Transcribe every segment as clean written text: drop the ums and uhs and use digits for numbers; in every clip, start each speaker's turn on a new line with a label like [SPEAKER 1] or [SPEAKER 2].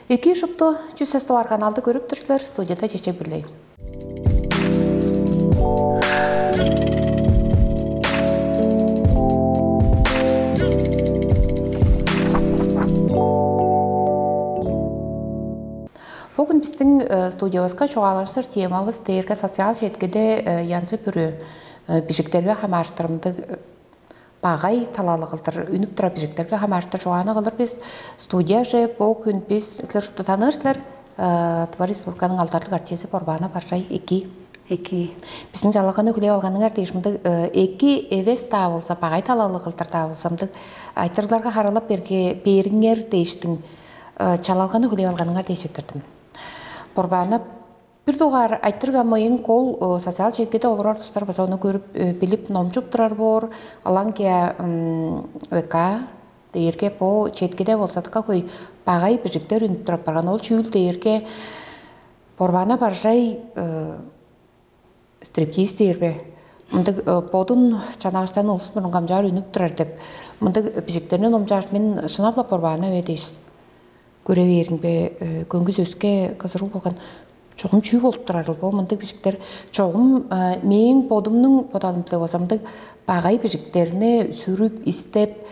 [SPEAKER 1] Эки шупто Чүсестуар каналды көрүп турсуздар, студияда Чечек Билей. Бүгін біздің студиябызға чоғалашыр темабыз тейірге социал жеткеде янсы бүрі бішіктерге хамаштырымды бағай талалы қылдыр, үніп тұра бішіктерге хамаштыр жоғаны қылдыр біз студия же бұл күн біз сілер жұпты танырсылар Тва Республиканың алтарлық артесі Борбана Баржай Эки. Біздің жалығаны күлей алғаныңар дейшімді Эки эвес тауылса, бағай талалы қылдыр тауылсамды айтырларға харалап беріңер дейштің чалалғаны күлей алғаныңар дейшеттірдім. Борбана bir doğar aytırgamayın kol sosyal şekilde olur dostlar biz onu görüp bilip nomçup durar bor alan ki veka deyirke po çetkide bolsatka koy bagay bijikler ünüp turap bargan ol çüül deyirke Borbana Barjay striptease deyirbe mındık podun çanağıştan olsun bunun gamjar ünüp durar dep mındık bijiklerini nomcaş men şınapla Borbana ödeyiz göre verin be göngüz öske kızırı bolgan çoğum çüy olup durarıl bu mındık bijikler çoğum men podumnun podalımda osamdık bagay bijiklerini sürüp istep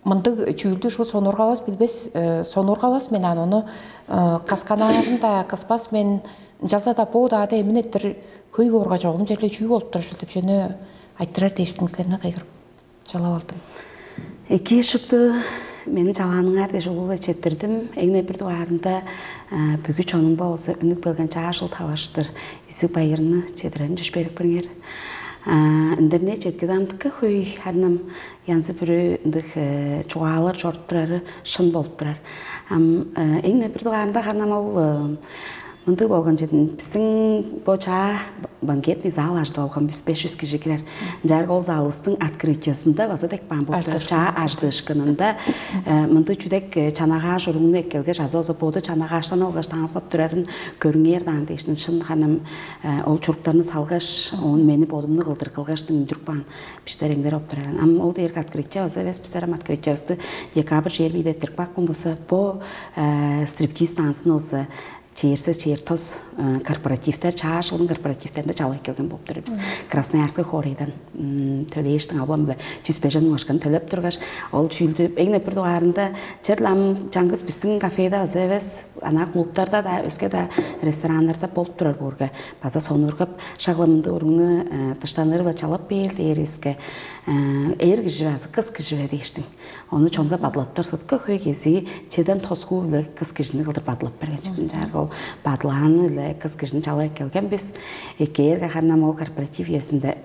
[SPEAKER 1] mındık çüylü şu sonurgavas bilbes sonurgavas men onu kaskanarında kıspas men jalsa da po da emin ettir köy borga çoğum жерде çüy olup duruşul dep şunu ayttırar deştiңizlerine kayгырып жалап алдым.
[SPEAKER 2] Эки шыпты мені жаланыңар де жолуға четтердім. Әйне бір дуарында бүгі чоның болса үнік белген жашыл таваштыр. Исік байырыны четтерін жүшберік біріңер. Үндеріне четкеді амдыққа хөй әрнім янсы бүрі үндік чуғалар жорт бірәрі шын болып бірәр. Әйне бір дуарында қарнам ол мынды болған жетін біздің боча банкет зал ажды болған біз 500 кіші келер. Жарғы ол залыстың открытиясында базы дек бан болып тұрар. Ча ажды ұшқынында мынды жүдек чанаға жұрыңны еккелге жазы озы боды чанаға аштан олғаш таңысып тұрарын көріңер дан дейшінің шын ханым ол чұрықтарыны салғаш, оны мені бодымны қылдыр қылғаштың үндірк бан біштәреңдер оп тұрарын. Ам ол дейіргі открытия озы вес біздерім открытиясты декабр жер бейдеттірк баққын болса по стриптиз тансын олсы Чейірсіз чейіртоз корпоративтер, чашылың корпоративтерінде жалай келген болып тұры біз. Красноярскі хорейдан төлейіштің алуам бі жүзбежін ұңашқан төлеп тұрғаш. Ол чүйлді әйіне бір дуарында жерлам жаңғыз біздің кафеда әзәвес, ана клубтарда да, өске да ресторандарда болып тұрар бұрға. База соны ұрғып, шағылымынды ұрыңы тыштанырыла чалап бейілді ереске. Эргі жывазы, қыз кіжіве дейштің. Оны чонға бадлаттар сыдқы көй кезі чеден тосқу үлі қыз кіжіні қылдыр бадлап берген жетін жарғы ол бадланы үлі қыз кіжіні жалай келген біз ергі қарнам ол корпоратив есінде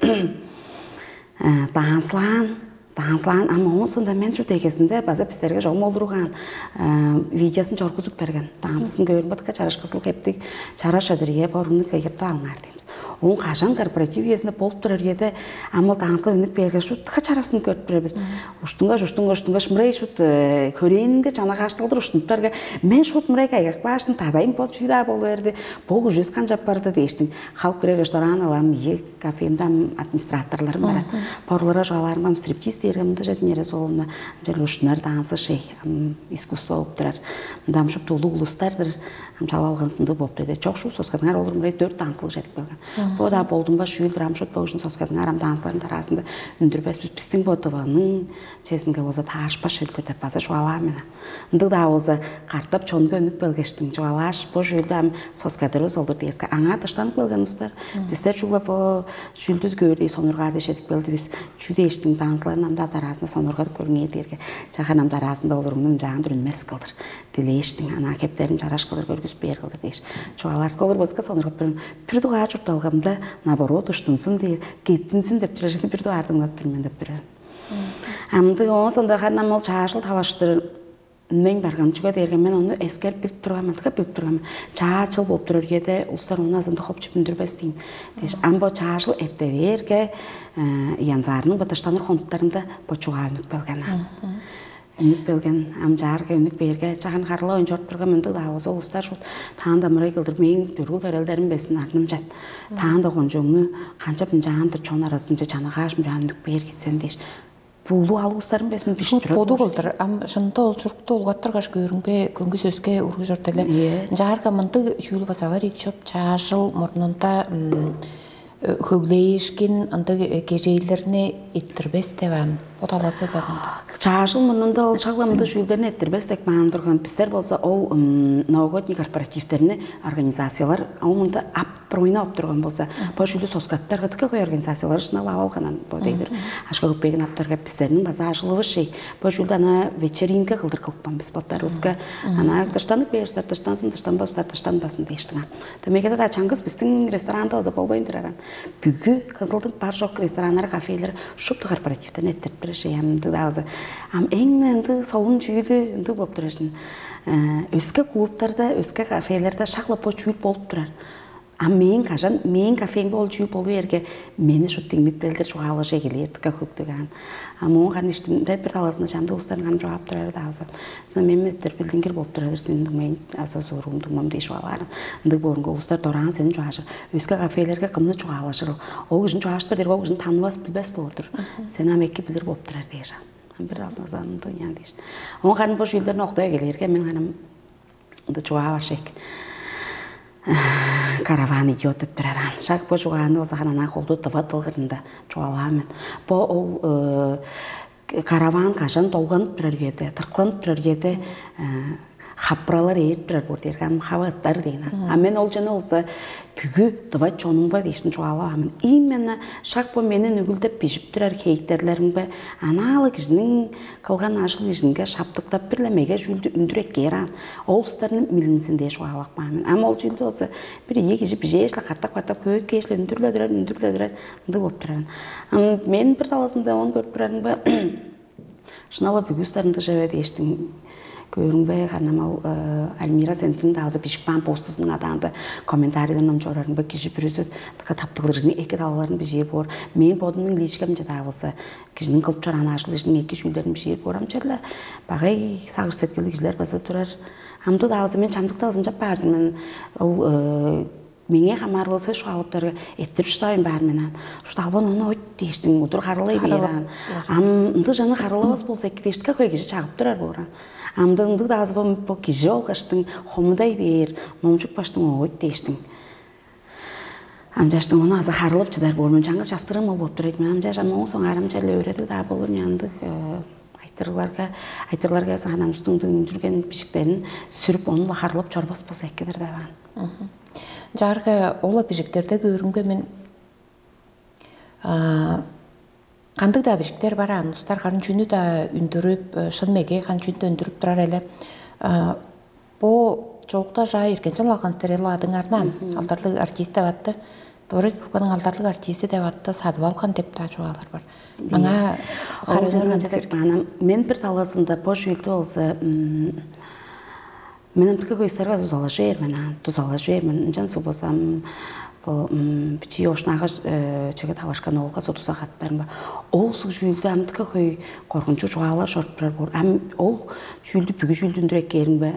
[SPEAKER 2] Дағанслан, ама оның сонда мен жүр дегесінде база біздерге жол молдыруған видеосын жорғызып берген. Дағансысын көрін бұдқа чараш қысыл кептік, чараш әдірге борыны кегепті алыңар дейміз. Оның қажан корпоратив есінде болып тұрар еді, амал дағансыла үнік берге жұтқа чарасын көріп біребіз. Ұштыңға шымырай жұт көрейінгі жанаға аштылдыр ұштыңыптарға. Мен жұт мұрай қайғақ баштың, тадайым под жүйда болу әрді. Болғы жүз қанжап барды дейштің. Халық көрек ресторан алам, кафемден администраторларым барады. Порлары жоғаларым, стриптиз дергімді жәдін ере солына. Ұштыңар дағансы шей, искусство болып тұрар. Мұндам жұпты ұлы ұлыстардыр. Жалалғансынды болып деді. Чоқ шу соскадыңар olur мұрай 4 даңсылық жетіп болған. Бұл да болдың ба шүйілдір амшот болғышын соскадыңар даңсыларын тарасында үндірбәс біздің бодываның чесінгі олза ташпа шелкөтіп база жуала мені. Үндік да олза қартап чонғы үнік бөлгештің жуалаш бұл шүйілді ам соскадыры солдыр дейскі. Аңа таштанып болған ұстар. Біздер жула бұл шүйілді көрді сонырға да жетіп болды біз шүйдештің даңсыларын амда тарасында сонырға да көріңе дерге. Жақан амда тарасында олырыңның жағын үрінмес қылдыр. Дилештің ана кептерін жараш қылдыр көргіз бер қылдыр дейш. Жуаларсы қылдыр бозға сонырға бір дуға жұртталғамда наоборот ұштынсын дейір, кеттінсін деп жүрежінде бір дуардың өптірмен деп бірер. Амды оң сонда қарнам ол чашыл таваштыр мен барған жүге дерген мен оны әскер біліп тұрғамын. Чашыл болып тұрыр еді, ұлыстар оны азынды қоп жүпін дүрбәстейін. Амбо чашыл әртеверге январының бұтыштаныр қондықтарында бұчуға үнік бөлгені. Үнік бөлген амжарға үнік берге жағын қарыла ойын жорт бірге мүнді дауызы ұлыстар жұт. Тағында мұрай кілдір мен дүргіл әрелдерін бесін артым жат. Тағында қонжоңны қанчап жағанды чон арасынша жанаға ашым жағын үнік бер кетсен дейш. Булу алгыстарын бесін
[SPEAKER 1] Шут боду кылдыр. Ам шынта ол чуркта олгаттыр каш көрүнгө көңгү сөзгө уруу жортеле. Жарга мынты чүл басавар икчоп чаашыл мурнунда хөглейишкин анда кежейлерне иттирбес деван. Оталасы багында.
[SPEAKER 2] Чаашыл мурнунда ол шагламды жүүлдерин иттирбес дек маан турган пистер болсо ол новогодний корпоративтерни организациялар аумунда ап пройна оп турган болса бо жүүлдү соскаттарга тикөй организациялар ишин алганан бо дейдир. Ашка көпбеген аптарга пистернин база ашылыгы шей. Бо жүүлдө ана вечеринка кылдыр кылппан биз боттарыбызга. Ана таштанып бериштер, таштансын, таштанбастар, таштанбасын дейиштиң. Төмегеде да чаңгыз биздин ресторанда болсо болбойн турган. Бүгү Кызылдын бар жок ресторандар, кафелер шупту корпоративтерин иттирип бериши. Ам эңненди солун жүйүлү үнді болып тұрашын. Өске клубтарда, өске кафелерде шақлап бо жүйіл болып тұрар. Ам мен кажан, мен кафең бол жүйіл болу ерге мені шуттың миттелдер жоғалы жегелерді көктіген. Ам оң қан іштім, бір таласында шамды ұстарын қан жоғап тұрары да азыр. Сына мен меттер білдіңгер болып тұрадыр, сенің дүмен аса зоруым дүмем дей жоғаларын. Үнді борынғы ұстар тораған сенің жоғашы. Өске кафелерге қымны жоғалы жырыл. Ол күшін жоғаш бір дергі, ол күшін танывас білбәс болырдыр. Сен амекке білдір болып тұрар дейші. Bir azından zandı yani diş. Onun kanı boş yılların oktaya gelirken ben hanım da çoğa var şek. Karavan idiot hep beraber. Şak boş çoğanı o zaman ana koldu tıvatılgırında çoğalamın. Bu o karavan kaşan dolganıp bireriydi, tırklanıp bireriydi. Хапралар ет бірер көрдерген хаваттар дейін. Амен ол жаны олса бүгі дұвай чонын ба дейшін жоғалы амын. Именно шақ бұл мені нүгілдіп бежіп тұрар кейіктерлерін бі аналы кішінің қылған ажыл ежінге шаптықтап бірлемеге жүлді үндірек керан. Ол ұстарының милінсінде жоғалық бамын. Ама ол жүлді олса бір егежі бежешлі қартақ-қартақ көйт кешілі үндірледірер болып тұрарын. Мен бір таласында оны көріп тұрарын ба шыналы бүгі ұстарында жауе дейштің. Көрінбей қанамал Альмира сентің дағызы бешікпан постысының аданды комментарийден номчорарын бі кеші бүрізі таптығылыржының екі далаларын бір жер бор. Мен бодымның лешкем жа дағылсы кешінің қылып чораны ашылы жының екі жүлдерін бір жер борам черлі. Бағай сағыр сеткелі кешілер баса тұрар. Амды дағызы мен чамдықты алсын жап бардым. Мен ол менге қамарлысы шуалыптарға еттіп шытайын бәрі менен. Шуталбан оны өт дейштің, ұтыр қарылай бейран. Амды жаны қарылауыз болса екі дейштіға көй кеші чағып тұрар боран. Амдыңды да азбам по киже олғаштың, хомыдай бер, момчук баштың өт дейштің. Амжаштың оны азы қарылып жыдар болмын, жаңғы жастырым ол болып тұрайды. Мен амжашам оң соң арам жәлі өредік да болыр яндық. Айтырларға сағанам үстіңді үндірген бішіктерін сүріп, онылы қарылып жорбас болса еккедір да баған.
[SPEAKER 1] Жарғы ола бішіктерді көрінгі мен қандық да бішіктер баран, ұстар қарын жүні да үндіріп, шын μέге қан жүнді үндіріп тұрар әлі. Бұ жоғықта жа еркенсел алған стерелі адың арнам, алдарлық артист де батты. Дорет Бұрқаның алдарлық артисті де батты, садып алған деп та жоғалар бар. Маңа қарыңыр қандық.
[SPEAKER 2] Мен бір таласында бош үлді олсы, менің түкі көйсарға тұзалы жермін, жан су болсам, бічі ошнағы чеге тавашқан олға со тұзақ аттарын ба. Ол сұқ жүлді әмдікі көй қорғыншы жоғалар жорттырар бор. Ол жүлді бүгі жүлдіндірек керін бі.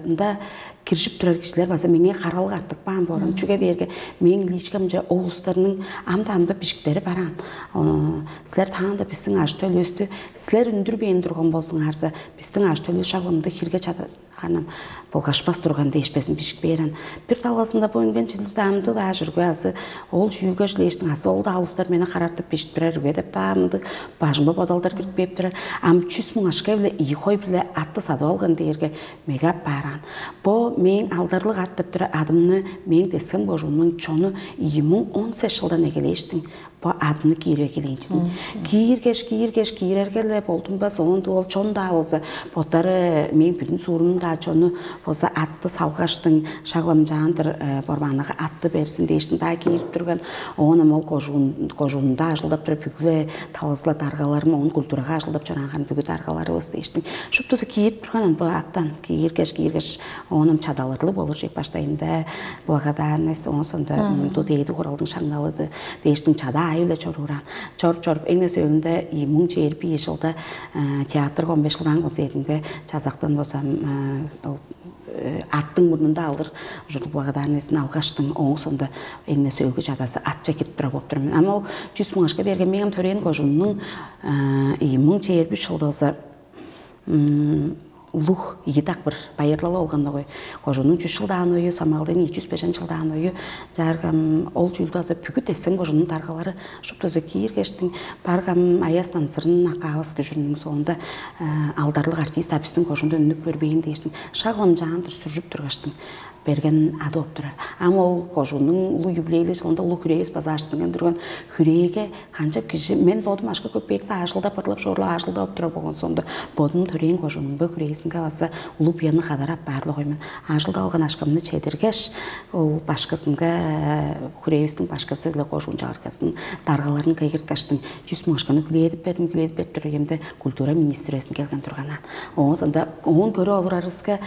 [SPEAKER 2] Кіршіп тұрар кішілер баса менге қаралық артық баған борын. Чүге берге мен лишкам жа ол ұстарының амда-амда бішіктері баран. Сілер таңында біздің аш төлі өсті. Сілер үндір бейін тұрған болсын арзы. Біздің аш төлі шағылымды хирге чады. Бұл қашпас тұрған дейшпесін бішік бейрен. Бір таласында бойынген жылды дамды да жүрге азы. Ол жүйге жылештің асы. Ол да алыстар мені қарартып бешіп бірер өге деп дамды. Бажымба бодалдар кіріп беп тұрар. Ам 100 мың ашқа біле, үй қой біле атты сады алған дейірге мега баран. Бұл мен алдарлық аттып тұрар адымны мен дескен божуымның чоны 2018 жылдан егелештің. Бұл адымны кейірге келейіншінің. Кейіргелі болдың ба соңында ол чон да болса. Бұттары мен бүтін сұрының да чоны болса атты салғаштың шағылым жағандыр борбанығы атты берсін дейшін да кейіріп тұрған. Оның ол қожуында ажылдап тұрып бүкілі талысылы дарғаларым, оның культураға ажылдап жаранған бүгі дарғалары өз дейшін. Шүптісі кейіріп тұрғанын бұл аттан кейіргеш оның чадалырлы болыр жек баштайында бұлағадарнес оның сонда дейді қоралдың шаңналыды дейшінің чада айылы чоруран. Чорып еңнес өңді 2021 жылда театр 15 жылдан концертінде жазақтан болсам аттың мұрнында алыр жұрт благодарностын алғаштың оң сонда эңне сөйгө жадасы ат жакет тура болуп турмун. Ама ол 100 мыңашка берген мегем төрен кожунун 1023 жылдасы улух игитак бір байырлалы олғанда ғой. Кожунун 100 жылдан ойы, самалдың 205 жылдан ойы жаргам ол жылдасы бүгіт эсен кожунун таргалары шуптозы кийиргештің баргам аястан сырын акабыз күжүрүнүн соонда алдарлык артист абистин кожунда өнүк көрбейин дейштин. Шаглам жаандыр сүржүп тургаштың берген ады болып тұрар. Ама ол кожунун улуу юбилейлі жылында улуу хүрейіз базаштыңын тұрған хүрейге қанчап кіші мен бодым ашқа көпбекті ажылда пырлап шорлы ажылда болып тұра болған сонда бодым төрейін кожунун бө хүрейісін каласа улуу пияны қадарап барлы қоймен ажылда алған ашқамны чедергеш ол башқасынға хүрейістің башқасы біле кожун жағырқасын дарғаларын кайгырткаштың 100 мың ашқаны күлейдіп беріп тұргенде культура министресін келген тұрғанан. Оң сонда оң көрі олар арызға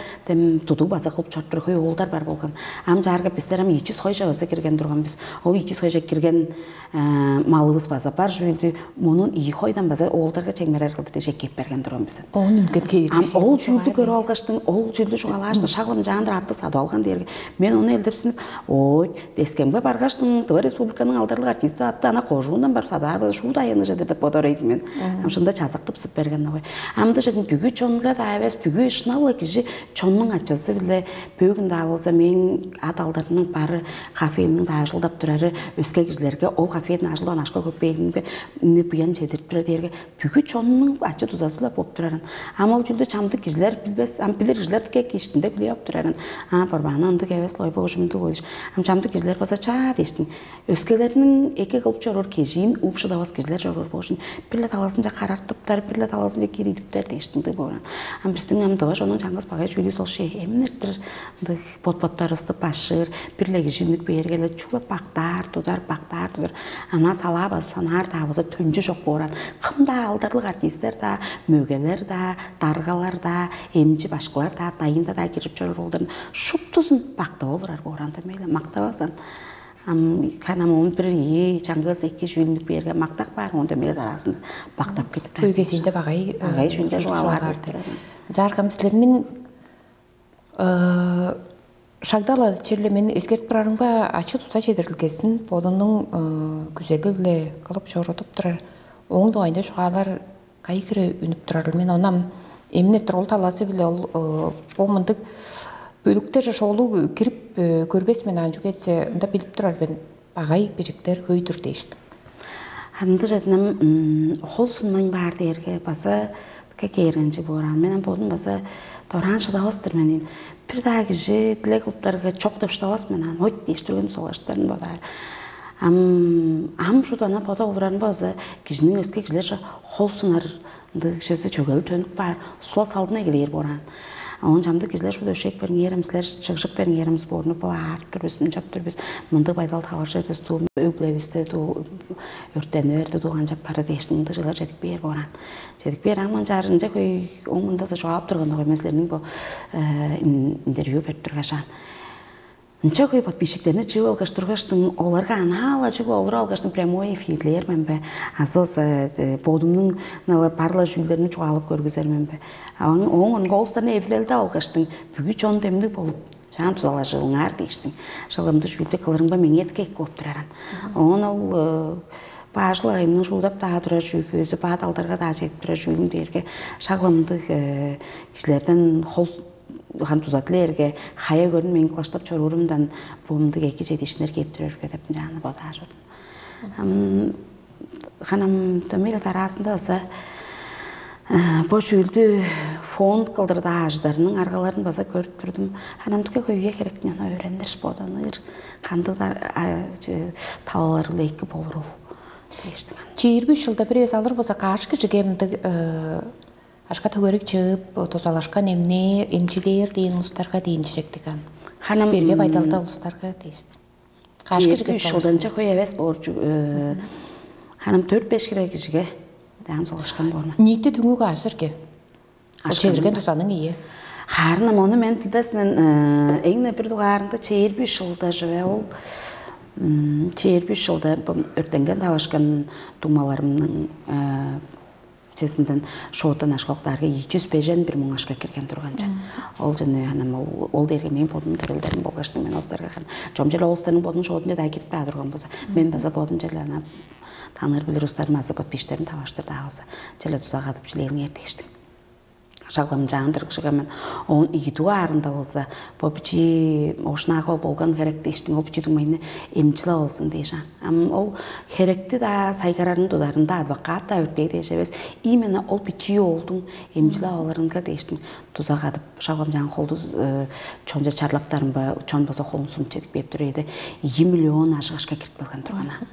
[SPEAKER 2] туду база қылып чорттыр олдар бар болған. Ам жарғы біздер 200 хой жабасы кірген тұрған біз. Ол 200 хой жақ кірген малыбыз база бар жүйілді. Мұның 2 хойдан база олдарға чеңмерер қылды жек кеп берген тұрған біз.
[SPEAKER 1] Ол нүнкен кейірші.
[SPEAKER 2] Ол жүйілді көрі алғаштың, ол жүйілді жоғалашты, шағылым жаңдыр атты сады алған дерге. Мен оны елдепсініп, ой, дескемге барғаштың, Тыва Республиканың алдарлық артисті атты ана қожуынан бар садар база шу дайыны жеді деп бодорайды мен. Амшында жазықтып сып берген ғой. Амды жедін бүгі чонға да әвес, бүгі шыналы кіші чонның атчасы біле бөгін болса мен адалдарының бары кафемнің да ажылдап тұрары өске кішілерге ол кафенің ажылдан ашқа көпбейгімге не бұян жетіріп тұрар дерге бүгі чонның ачы тұзасылап болып тұрарын. Ама ол жүлді чамды кішілер білбес, ам білер кішілерді кек кештінде күлей ап тұрарын. Барбаны ынды кәвес лойбы ұжымды қойыш. Ам чамды кішілер баса ча дештің. Өскелерінің еке қылып жорор кежейін, ұпшы давас кішілер жорор болшын. Бірлі таласынша қарартыптар, бірлі таласынша керейдіптер дештіңді болған. Ам біздің амдыва жоның жаңғыз бағай жүйілі сол шей емінірттір. Pot-potlar ısıtıp başır, birlegi jünlük bergele çulap baqtar, tudar. Ana sala basıp sanar tavızı tönjü жоқ boran. Qımda aldarlıq artistler da, mögeler da, dargalar da, emci başqalar da, dayında da girip jörür oldurin. Şup tuzun baqta olurar boranda meyle, maqta basan. Kanam onun bir iyi, жаңғыз екі жүйілік берге мақтақ бар, онда мелет арасында бақтап кетіп.
[SPEAKER 1] Көйгесінде бағай
[SPEAKER 2] жүйілді жоғаларды.
[SPEAKER 1] Жарғам сілерінің Шагдала черле мен ескертіп тұрарымға ачы тұса жедірілгесін болының күзелі біле қылып жорытып тұрар. Оң доғайында шуғалар қай кірі үніп тұрар. Мен онам еміне тұрол таласы біле ол болмындық бөліктер жашолу кіріп көрбес мен анжу кетсе онда біліп тұрар бен бағай бежіктер көйдір дейшті.
[SPEAKER 2] Анды жадынам қол сұнмайын бар дерге баса кәкерінжі боран. Менің болдым баса Торан шыдавастыр менен. Bir daha kişi dilek kılıplarga çok da şıdavas menen. Hoyt değiştirgen soğuştların bodar. Am şudana poda olurarın bazı kişinin özke kişiler hol sunardı kişisi çögeli tönük var. Sula saldına gelir boran. Onun camda kişiler şu döşek berin yerimizler, çıkışık berin yerimiz borunu boğar, türbüsün, çap türbüs. Mındı baydal tağırca ötesi tuğum, ögleviste, örteni verdi, tuğanca para değiştiğinde жылар жетік бер boran. Жетік бер аңман жарынca көй оңында жауап тұрғанда ғой мәселенің бұл интервью беріп тұрғашан. Нча көй подписчиктеріне чығы алғаш тұрғаштың, оларға анала чығы олар алғаштың прямой эфирлер мен бе, асыз бодымның парла жүйілеріне чығы алып көргізер мен бе. Оңын голыстарына эфирлерді алғаштың, бүгі чон темдік болып, жан тұзала жылыңар дейштің. Жылымды жүйілді қылырыңба мен еткек көп тұраран. Оңын ол Bağışlar emnin şuldap daha durar jüyközü, bağ daldарға daha çekip durar jüylüm derge. Şağlamdı kişilerden hol han tuzatlerge, haya görün men klaştap çorurumdan boğumды eki jedişler kep durarge dep janı boda jordum. Hanam tömelet arasında asa bu jüylді fond kıldırdı ağaçlarının argalarını baza görüp durdum. Hanamdıke köye gerektiğini öğrendir bodanır. Kandılar talaları leyki bolur ol.
[SPEAKER 1] 23 жылда бір ез алыр болса қаршқы жігемді ашқа төгерік чып, тозалашқа немне, емчілер дейін ұлыстарға дейін жежектіген. Берге байдалда ұлыстарға дейін. Қаршқы жігет
[SPEAKER 2] 23 жылданча көй әвес борчу. Ханым 4-5 керек жіге дәм солашқан борма.
[SPEAKER 1] Нейті түңігі ашырге? Ол чедірген тұзаның ие.
[SPEAKER 2] Қарынам оны мен тілбәс мен әңіне бір дұғарында 23 жылда жыве ол. 23 жылда өртенген тавашқан думаларымның Чесінден шоудан ашқоқтарға 200 бір мың ашқа керген тұрғанша. Ол жаны ол дерге мен бодың түрілдерін болғаштың мен остарға қан. Жом жел олыстарының бодың шоудың жеді әкетіп бәдірген болса. Мен база бодың желі таныр білір ұстарым азы бод пештерін таваштырды ағылса. Желі тұзақ адып жилерін ертештің. Шағламын жаңдыр кішіғамен оң үйдуға арында болса, бұл бічі ошынағы болған керекті ештің, ол бічі думайны емчіла олсын дейші. Ол керекті да сайгарарын дударында адвокат да өрттей дейші. Именно ол бічі олдың емчіла оларынға дейштің. Тұзақ адып шағлам жаң қолды чонжа чарлаптарын ба, чон баса қолын сұм чедік беп түрейді. 2 миллион ашығашқа кіріп болған тұрғана.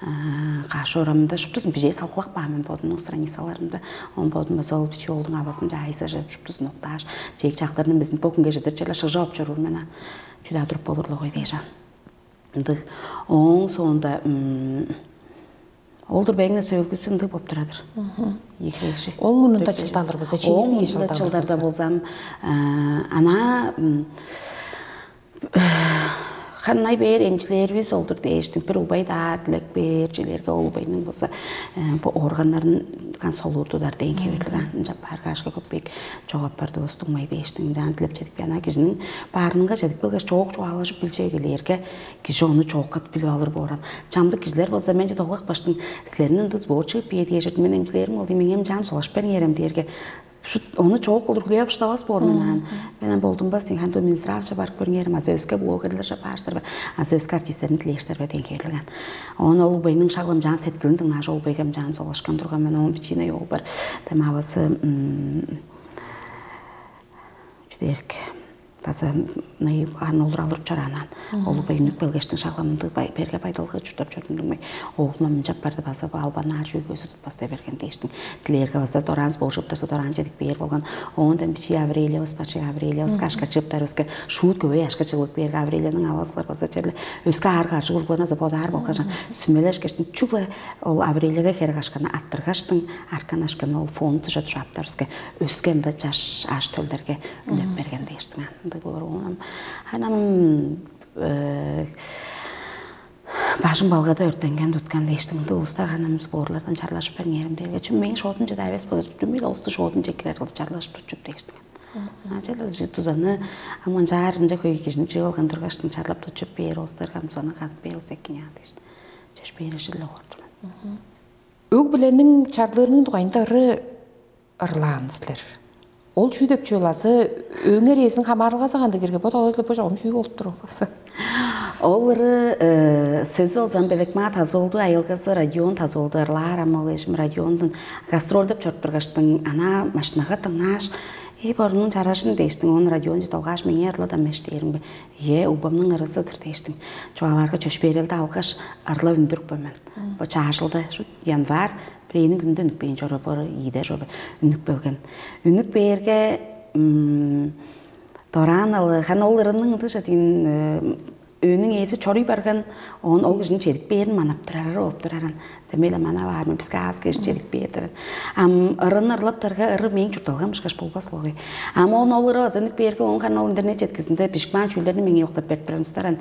[SPEAKER 2] Қаршы орамында шыптызын бежей салқылақ бағымен бодының страницаларында. Он бодың баса ол біче олдың абасын жайса жеп шыптызын оқташ. Жек жақтарының біздің покынға жетір челі шық жауап жүрur мені. Жүда тұрып болырлы ғой дейжан. Оң соңында олдыр бәйіңі сөйлгісінді боп тұрадыр.
[SPEAKER 1] Ол мұнында жылдалыр болса, чейірмей
[SPEAKER 2] жылдарда болсам, ана Қаннай бер емчілербіз олдыр дейштің, бір ұбай да тілік бер, желерге ол ұбайның болса, бұл орғандарын қан сол ұрдудар дейін кеуерліған, жаппарға ашқа көпбек жоғап барды остыңмай дейштің, жан тіліп жедік бәна кежінің барыныңға жедік білгі жоқ жоғалышып білчегелерге, кежі оны жоққат біліп алыр боран. Жамды кежілер болса, мен жеді оғылық баштың сілерінің дыз бұл шығып бейді ежірді, мен емчілерім олды, мен жан солаш бәрін ерем дерге. Оны çok olur güya başlavas bormenan. Ben boldum bas din hanto min zdravça bark börngerim az özke blogerler japarstar az özke artistlerin tileştar ve denkerligen. Onu ol beynin şaglam jan setgilindin na jol beygem jan solaşkan turgan men onun biçine yol bar. Tamavası juderk Bazı neyi anolur alırıp çaranan. Olu beyinlik belgeçtin şağlamındı berge paydalығы çürtap çörtündіңmей. Oğulma müncap bardı bazı albanar jüy gözü tutpasta bergen deyiştin. Dilerge bazı toranz bolşup tası toran jedik ber bolgan. Ondan biçi Avrelievs, paçı Avrelievs, kaşka çıptar özke şuut göbey aşka çılık berge Avreliev'nin avazlar bazı çerli. Özke argarcı vurgularına zabada ar bolgajan. Sümeleş geçtin çukla ol Avreliev'e kere kaşkana attırgaştın. Arkan aşkana ol fontu jat japtar özke. Özkemde çaş aş tölderge ünep bergen deyiştin. Hanım başım balgada örtlengen tutkan deyiştimdi. Uluslar hanımız borlardan çarlaşıp ben yerim derge. Çünkü men şoğudunca da evet bozulup tümüyle uluslar şoğudunca kiler kıldı çarlaşıp tutuşup deyiştim. Acaba tuzanı aman jarınca köy kişinin çıgılgan durgaştın çarlap tutuşup bir yer uluslar kamsana katıp bir yer olsekken ya deyiştim. Çeş bir yer işirli oğurdum.
[SPEAKER 1] Ög bilenin çarlarının doğayındarı ırlanızlar. Ol çüydep çöylası, öğünger esin hamarlığa sağanda gerge, bot alıqlı boş oğum çüy olup durulası.
[SPEAKER 2] Olları sözü olsam belekma taz oldu, ayılgası radyon taz oldu, ırlar amalı eşim radyondun gastroldep çörtbürgaştın, ana maşınağa tığnaş, borunun çaraşını deyiştin, onun radyoncu dalgaş meni arladan meşteyerim be. Ubamның ırısıdır deyiştin. Çoğalarga çöş berildi algaş, arla ündürük bömen. Bu çağışıldı, yanvar, Bireyinin günde ünlük beyin çoru barı, iyide çoru ünlük bölgen. Ünlük beyirge doran alı, han ollarının dışı deyin önün iyisi çoruy bargan, onun ol gücünün çelik beyin manap durarar, olup duraran. Demeyle mana var mı, bizga az geçin çelik beyin duran. Arın arılap darga, arı meyin çurtalgan mışkaş bulbas loğu. Ama onun olları az ünlük beyirge, onun kan ol internet çetkisinde pişkman çüllerini meyin yoqtap bertbiren ustaran.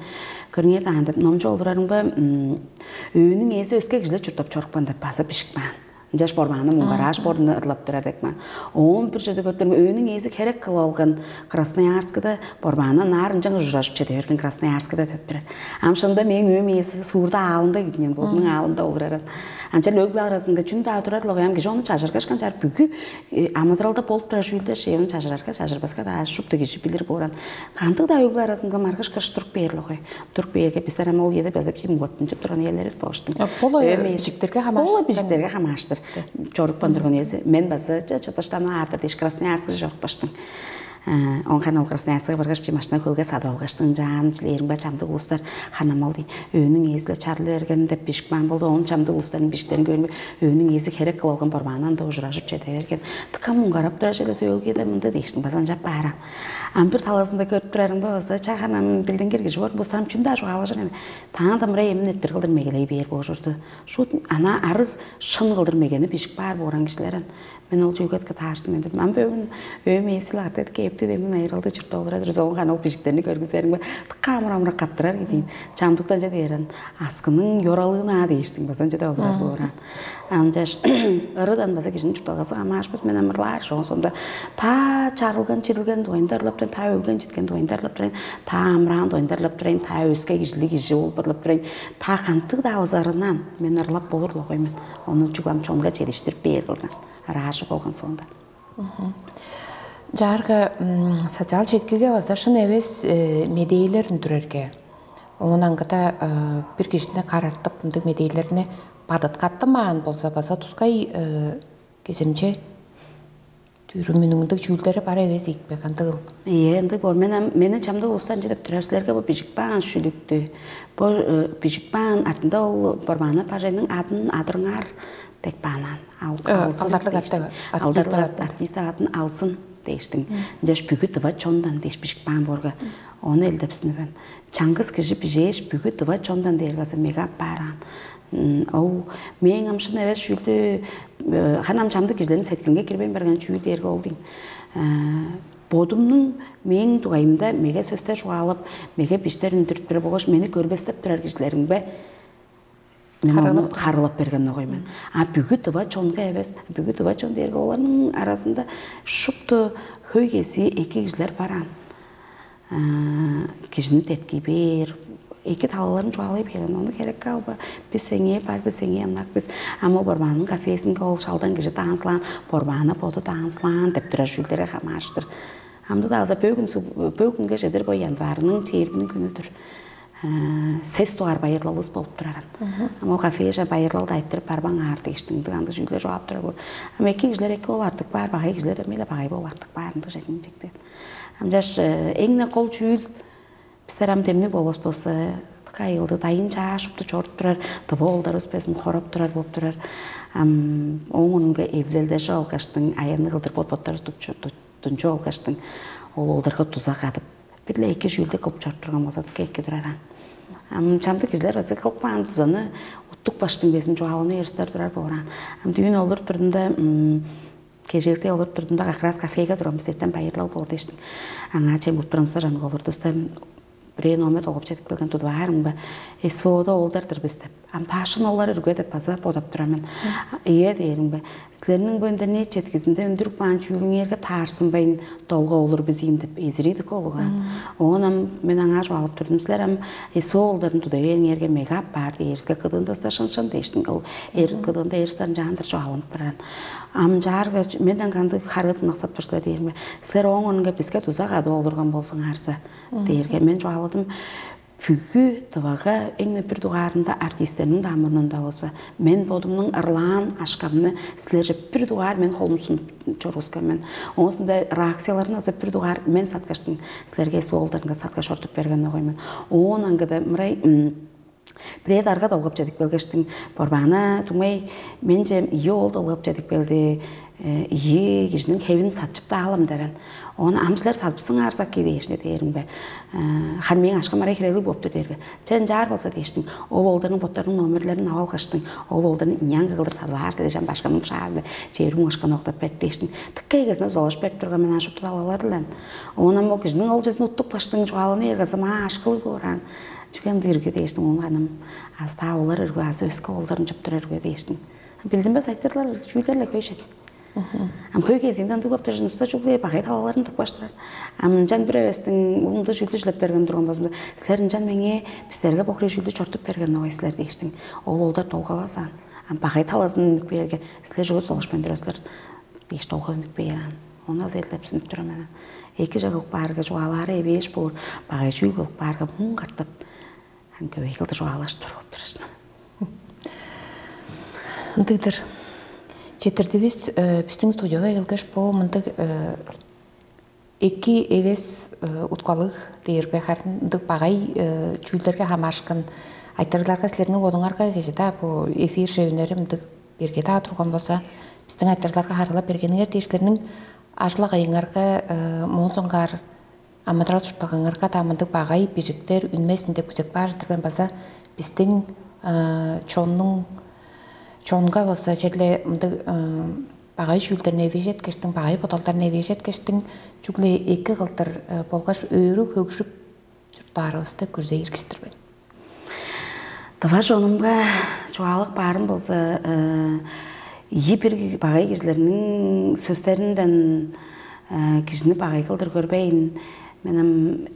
[SPEAKER 2] Görünüyor dağındıp, nomca olurarın ba, önün iyisi özke gücüle çurtap çorukbandı, basa pişkman. Jaş bormanı mungaraj borunu ırlap duradak man. Oğun bir şeyde götürme önün ezi kerek kıl olgan Krasnoyarskıda bormanı narıncan juraşıp çede örgen Krasnoyarskıda tepbirer. Amşında men öğüm ezi surda alında gidinen bodunun alında oluraran. Anca lögbü arasında çünkü daha durar loğayam gece onu çaşırgaşkan çar bükü amatralda bolup dura jüylder şeyini çaşırarka çaşırbaska da şupta geçip bilir boran. Kantık da lögbü arasında markaş kaş turk beyer loğay. Turk beyerge bizler ol yedi bezep çim gottinçip duran yerleriz boştun.
[SPEAKER 1] Pola bijikterge
[SPEAKER 2] hamaştır. Çoruk bandırgan ezi, men bazı çataştan arda deş Krasnoyarskı joruk baştın. Onkan ol Krasnoyarskı bargaş bir maşına kölge sadı algaştın can, çilerin ba çamdı uluslar hanam aldı. Önün ezle çarlı ergen de pişkman buldu, onun çamdı ulusların bişlerini görmüyor. Önün ezi kerek kıl olgan barmanan da ujuraşıp çede ergen. Tıka mungarap dura jelesi ölge de mında deştin bazan jap baran. Ampir talasında görüp durarın bazı çahanam bildiğin gergeci var. Bu sanım çünkü daha şu havaşan emi. Tahan da mıraya emin ettir kıldır megeleyi bir yer boğuşurdu. Şu ana arı şın kıldır megeni pişik bar boğuran kişilerin. Ben ol cüygat katarsın edim. Ben böyle öğüm esil artık ki кепти демен айрылды чурта олар зоң ханал бишиктерни көргүзерин камыра каттырар дейин чамдыктан же дерен аскынын yoralığına değiştin bazen de olur bu oran. Ancak aradan bazı kişinin çutalgası ama aşpız men amirlar şu sonda ta çağrılgan çirilgen doyundarlaptırın ta ölgen çitken doyundarlaptırın ta amran doyundarlaptırın ta öske kişilik işi olbarlaptırın ta kantık da azarından men arlap bolur loğaymen onu çuğam çonga çeliştirip bir olgan araşık olgan sonda.
[SPEAKER 1] Жарғы социал жеткіге вазашын әвес медейлер үндірерге. Онан ғыда бір кешіне қарартып мұнды медейлеріне бадыт қатты маған болса баса тұскай кезімше түрімініңді жүлдері бар әвес екпе қандығыл.
[SPEAKER 2] Енді бұл мені чамды ұстан жетіп түрәрсілерге бұл бежік баған шүлікті. Бұл бежік баған артында ол барманы пажайның атын адырыңар тек бағынан. Артист атын алсын. Değiştin. Deş büyük tıva çondan deş bişik ban borga. Onu elde psini ben. Çangız kişi bijeş büyük tıva çondan değil gazı mega paran. O men amşın evet şüldü. Hanam çamdı kişilerin setkinge kirben bergen şüldü erge oldun. Bodumnun men tuğayımda mega sözler şu alıp mega bişlerin dürtüp bir boğaş meni körbestep durar kişilerin be. Harılap bergen noğaymen. Büyük tıva çonga evet. Büyük tıva çon derge olanın arasında şuptu höygesi iki kişiler baran. Kişinin tetki bir. İki talaların çoğalayıp yerin. Onu gerek kalba. Biz senge var, biz senge anlak biz. Ama borbanın kafesinde ol şaldan kişi tanslan, borbanı potu tanslan, teptira şüldere hamaştır. Hamda da azı bögün geçedir bu yanvarının çeyribinin günüdür. Ses doğar bayırlalız bolup duraran. Ama o kafeje bayırlalı ayıptırıp barban ağır değiştiğinde kandı çünkü cevap durar bu. Ama iki kişiler iki ol artık var, bakay kişiler emele bakay bol artık barında çekinecekti. Amcaş eğne kol çüyül bizler am demni bolos bolsa kayıldı dayın çaşıptı çorup durar, tıva oldar üspesini korap durar bolup durar. Oğununga evleldeşi olkaştın, ayarını kıldır bot-botları tuncu olkaştın, ol oldarga tuzak atıp birle iki jülde kılıp çorup durgan bolsa kekki duraran. Çamdı kişiler azı kılıp bağın tuzanı uttuk baştın besin çoğalını eristler durar boğuran. Düğün olur durduğunda Kejelte olur durduğunda kakras kafeye duram bizden bayırlalı boldu işte. Ana çem utpırımsa janı olur dostum. Bir nomet olup çetik bilgen tutu varım ba. Soda oldardır bizde. Am taşın olar örgüde pazar bodap duraman. İyi derim ba. Sizlerinin boyunda ne çetkizinde öndürüp bağın çüyülün yerge tarsın bayın dolga olur biz indip eziriydik oluğa. Onam men ağa çoğalıp durdum. Sizler am soldarın tutu yerge megap bardı. Erske kıdında staşın değiştin. Kıdında erslerin candır çoğalıp baran. Amcarga menden kandı hargıt maqsat başla deyirme. Sizler oğunga bizge tuzak adı olurgan bolsun arsa deyirge. Men çoğaladım. Pügü tıvaga en bir duvarında artistlerin damırında olsa. Men bodumның ırlan aşkamını sizlerce bir duvar men holumsun çorguska men. Onusunda reaksiyaların azı bir duvar men satkaştın. Sizlerge esvi oldarınga satkaş ortup bergen oğay men. Oğun angıda mıray bir darga dolgup jedik belgeştin borbana tumay mence iyi oldu dolgup jedik beldi iyi kişinin hevin satçıp da alım da ben onu amslar satıpsın arsak ki deyişne derim be han men aşkı mara kireli boptu derge sen jar bolsa deyiştin ol oldarının botlarının nomerlerini aval kaçtın ol oldarının inyan kıldır sadılar dedeceğim başkanın çağırdı jerim aşkı nokta pet deyiştin tıkkay gezine zolaş pet durga men aşıp talalarlan ona o kişinin ol cezini uttuk baştın çoğalını ergazıma aşkılı boran Çünkü dirge değiştim onun hanım az ta olar örgü az öske oldarın çıptır örgü değiştim. Bildim ben saytırlar şüylerle köyşedim. Am köy gezinden tıkıp tırjın usta çoğulaya bakay talalarını tık baştırar. Am can bir evestin oğunda şüylü şülep bergen durgan bazımda. Sizlerin can menge bizlerge bokre şüylü çortup bergen oğay sizler değiştim. Ol oldar dolga basan. Am bakay talazını ünlük berge sizler joğut soluşman düraslar değiş dolga ünlük beran. Onu az ellepsini türemen. Eki jağık barga çoğaları ebeş bor. Bakay şüylü barga mun kartıp. Köykildi çoğalaştır operasını.
[SPEAKER 1] Dıdır. Çetirdi biz bizden stüdyoda yılgış bu mındık iki eves utkalık deyir beharındık bağay çüylerge hamaşkın aytırlarga sizlerinin odunlarga zecida bu efir şevünleri mındık bergede aturgan bolsa bizden aytırlarga harılap bergenler deyişlerinin aşılak ayınlarga monzongar Amadral tuttağınlarga tamındık bağay bijikler ünmesinde güzek barıdır ben baza bizden çonga bolsa жерле Бағай жүлдеріне вежет кештің, бағай поталдарына вежет кештің жүгле екі қылтыр болғаш өрі көгшіп жұрттарығысты көрзе еркіштірбен.
[SPEAKER 2] Дава жонымға çoğалық барым болса, бір бағай кешілерінің сөздерінден кешіні бағай қылдыр көрбейін. Менің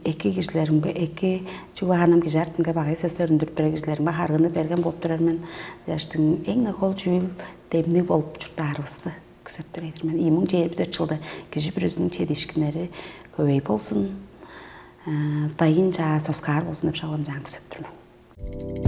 [SPEAKER 2] екі кешілерімге, екі жүглағанам кешәртінге бағай сөздерін дүрт бір кешілерімге қарғыны берген болып тұрар мен. Жәштің ең қол жүйіл демді болып жұрттарығысты көсеп тұрайдыр мен. 2024 жылда кеші бір өзінің чедешкінері көбей болсын, дайын жа сосқар болсын деп шағылам жаң көсеп тұрмын.